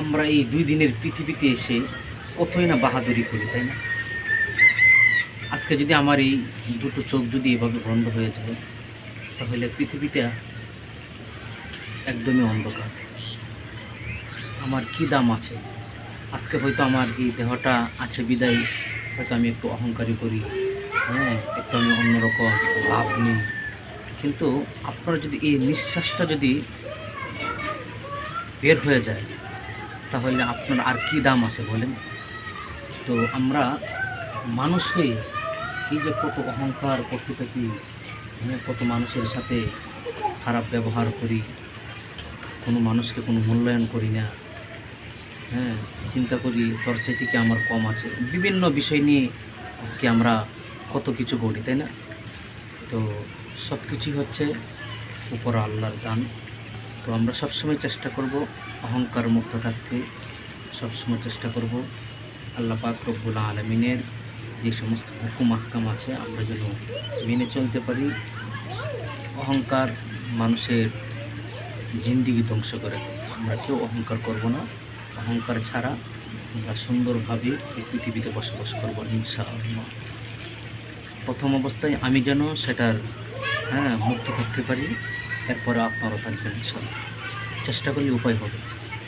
আমরা এই 2 দিনের পৃথিবীতে এসে কতই না বাহাদুরি করি, তাই না? আজকে যদি আমার এই দুটো চোখ যদি এভাবে বন্ধ হয়ে যায়, তাহলে পৃথিবীটা একদমই অন্ধকার। আমার কি দাম আছে? আজকে হয়তো আমার এই দেহটা আছে বিদায় হয়তো আমি একটু অহংকারী করি, হ্যাঁ, একটু আমি অন্যরকম ভাব নিই। কিন্তু আপনার যদি এই নিঃশ্বাসটা যদি বের হয়ে যায়, তাহলে আপনার আর কি দাম আছে বলেন? তো আমরা মানুষ হয়ে এই যে কত অহংকার করতে থাকি, হ্যাঁ, কত মানুষের সাথে খারাপ ব্যবহার করি, কোনো মানুষকে কোনো মূল্যায়ন করি না, হ্যাঁ, চিন্তা করি তোর চাইতে কি আমার কম আছে, বিভিন্ন বিষয় নিয়ে আজকে আমরা কত কিছু করি, তাই না? তো সব কিছুই হচ্ছে উপর আল্লাহর দান। তো আমরা সবসময় চেষ্টা করব অহংকার মুক্ত থাকতে, সবসময় চেষ্টা করব আল্লাহ পাক রব্বুল আলামিনের যে সমস্ত হুকুম আহকাম আছে আমরা যেন মেনে চলতে পারি। অহংকার মানুষের জিন্দিগি ধ্বংস করে দেয়। আমরা কেউ অহংকার করব না। অহংকার ছাড়া আমরা সুন্দরভাবে এই পৃথিবীতে বসবাস করব ইনশাআল্লাহ। প্রথম অবস্থায় আমি যেন সেটার, হ্যাঁ, মুক্ত থাকতে পারি, এরপরে আপনারও থাকবেন ইনশাআল্লাহ। চেষ্টা করলে উপায় হবে।